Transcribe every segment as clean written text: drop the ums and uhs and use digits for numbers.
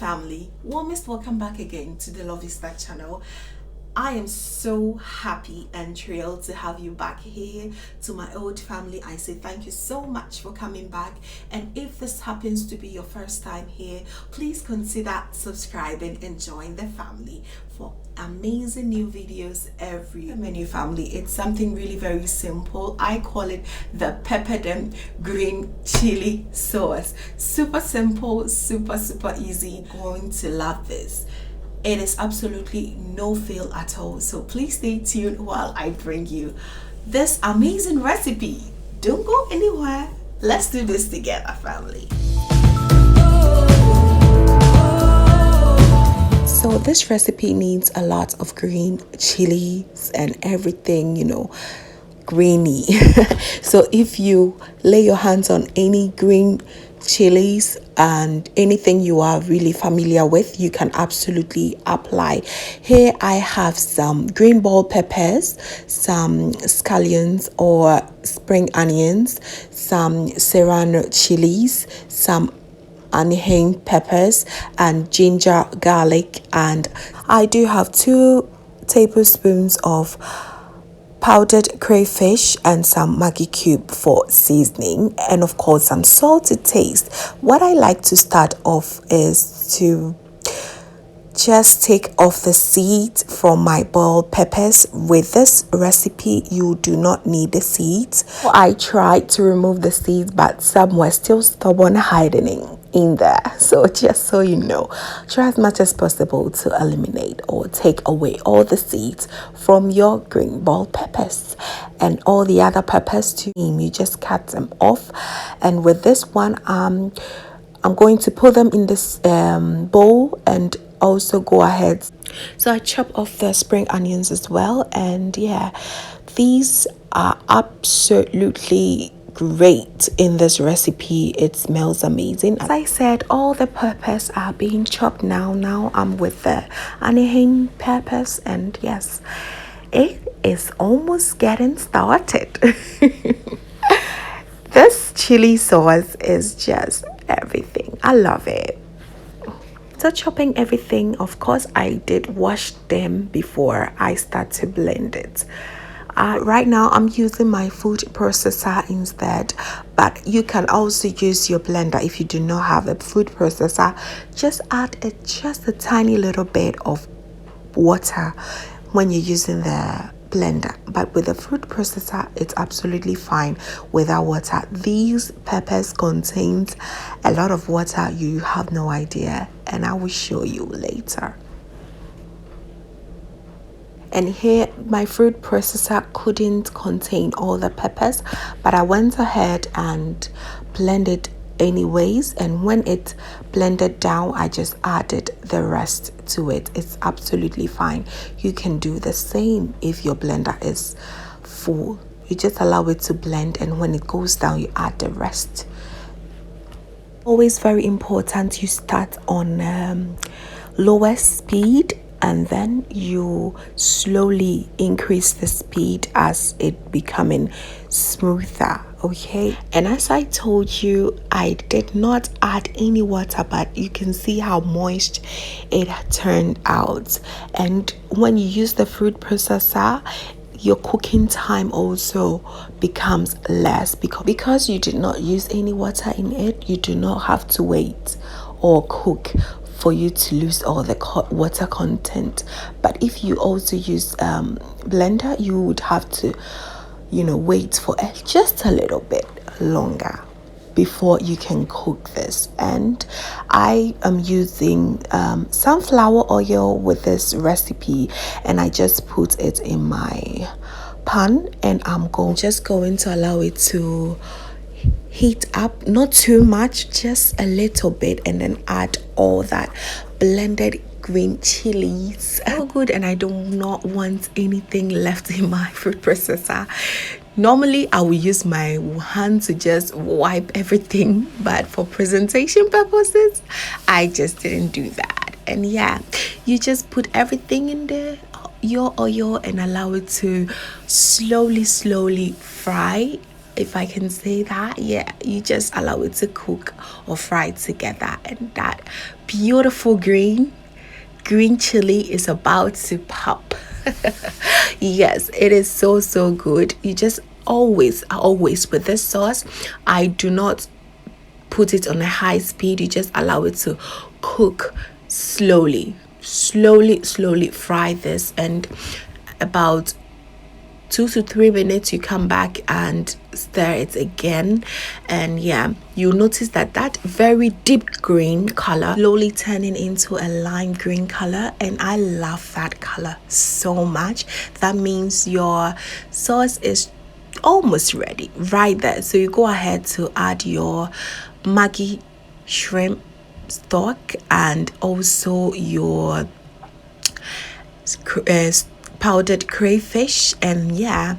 family, warmest welcome back again to the Love Is That channel. I am so happy and thrilled to have you back here. To my old family, I say thank you so much for coming back, and if this happens to be your first time here, please consider subscribing and join the family for amazing new videos every menu. Family, it's something really very simple. I call it the PEPPERDEM green chili sauce. Super simple, super easy. You're going to love this. It is absolutely no fail at all, so please stay tuned while I bring you this amazing recipe. Don't go anywhere. Let's do this together, family. So this recipe needs a lot of green chilies and everything, you know, greeny. So if you lay your hands on any green chilies and anything you are really familiar with, you can absolutely apply. Here I have some green bell peppers, some scallions or spring onions, some serrano chilies, some ANAHEIM peppers, and ginger, garlic, and I do have 2 tablespoons of powdered crayfish and some Maggi cube for seasoning, and of course some salt to taste. What I like to start off is to just take off the seeds from my bell peppers. With this recipe, you do not need the seeds. I tried to remove the seeds, but some were still stubborn hiding in there. So just so you know, try as much as possible to eliminate or take away all the seeds from your green bell peppers, and all the other peppers too. You just cut them off, and with this one, I'm going to put them in this bowl and also go ahead. So I chop off the spring onions as well, and yeah, these are absolutely great in this recipe. It smells amazing. As I said, all the peppers are being chopped now. I'm with the ANAHEIM peppers, and yes, it is almost getting started. This chili sauce is just everything. I love it. So chopping everything, of course I did wash them before I start to blend it. Right now I'm using my food processor instead, but you can also use your blender. If you do not have a food processor, just add just a tiny little bit of water when you're using the blender, but with the food processor it's absolutely fine without water. These peppers contains a lot of water, you have no idea, and I will show you later. And here my food processor couldn't contain all the peppers, but I went ahead and blended anyways, and when it blended down, I just added the rest to it. It's absolutely fine. You can do the same if your blender is full. You just allow it to blend, and when it goes down, you add the rest. Always very important, you start on lower speed, and then you slowly increase the speed as it becoming smoother. Okay, and as I told you, I did not add any water, but you can see how moist it turned out. And when you use the food processor, your cooking time also becomes less, because you did not use any water in it. You do not have to wait or cook for you to lose all the water content. But if you also use blender, you would have to, you know, wait for just a little bit longer before you can cook this. And I am using sunflower oil with this recipe, and I just put it in my pan, and I'm just going to allow it to heat up, not too much, just a little bit, and then add all that blended green chilies. So good, and I do not want anything left in my food processor. Normally I will use my hand to just wipe everything, but for presentation purposes I just didn't do that. And yeah, you just put everything in there, your oil, and allow it to slowly fry if I can say that. Yeah, you just allow it to cook or fry together, and that beautiful green chili is about to pop. Yes, it is so good. You just always with this sauce, I do not put it on a high speed. You just allow it to cook slowly fry this, and about 2 to 3 minutes you come back and stir it again, and yeah, you'll notice that that very deep green color slowly turning into a lime green color, and I love that color so much. That means your sauce is almost ready right there. So you go ahead to add your Maggi shrimp stock and also your powdered crayfish, and yeah,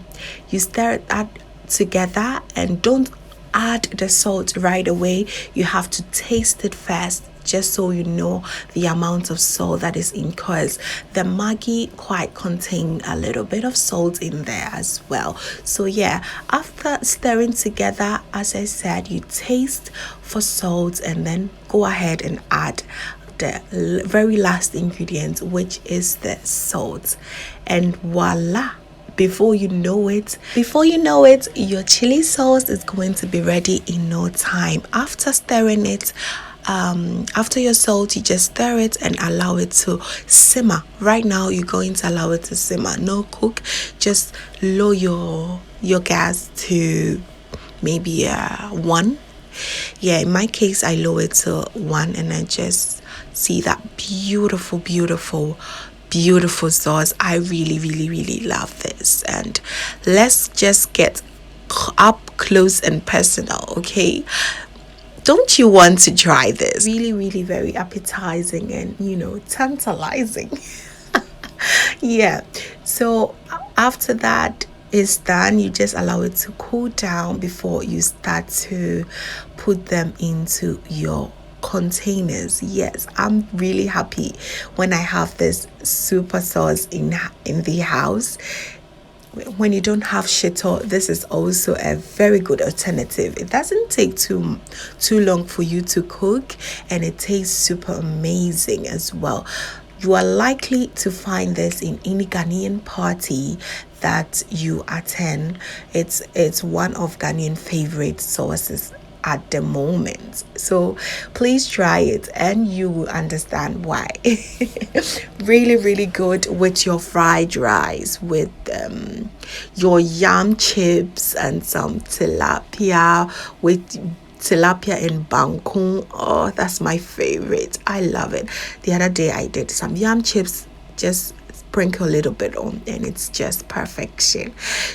you stir that together, and don't add the salt right away. You have to taste it first, just so you know the amount of salt that is in, because the Maggi quite contain a little bit of salt in there as well. So yeah, after stirring together, as I said, you taste for salt and then go ahead and add the very last ingredient, which is the salt, and voila, before you know it, your chili sauce is going to be ready in no time. After stirring it, after your salt, you just stir it and allow it to simmer. Right now you're going to allow it to simmer, no cook. Just lower your gas to maybe 1. Yeah, in my case I lower it to 1, and I just see that beautiful sauce. I really love this, and let's just get up close and personal, okay? Don't you want to try this? Really very appetizing and, you know, tantalizing. Yeah, so after that is done, you just allow it to cool down before you start to put them into your containers. Yes, I'm really happy when I have this super sauce in the house. When you don't have shito, this is also a very good alternative. It doesn't take too long for you to cook, and it tastes super amazing as well. You are likely to find this in any Ghanaian party that you attend. It's one of Ghanaian favorite sauces at the moment, so please try it and you will understand why. Really good with your fried rice, with your yam chips and some tilapia, with tilapia and bangkong. Oh, that's my favorite. I love it. The other day I did some yam chips, just sprinkle a little bit on, and it's just perfection.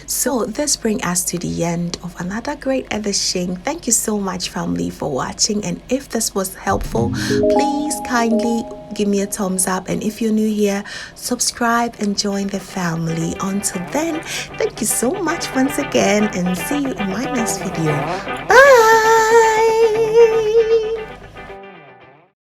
So this brings us to the end of another great edition. Thank you so much, family, for watching, and if this was helpful, please kindly give me a thumbs up, and if you're new here, subscribe and join the family. Until then, thank you so much once again, and see you in my next video. Bye.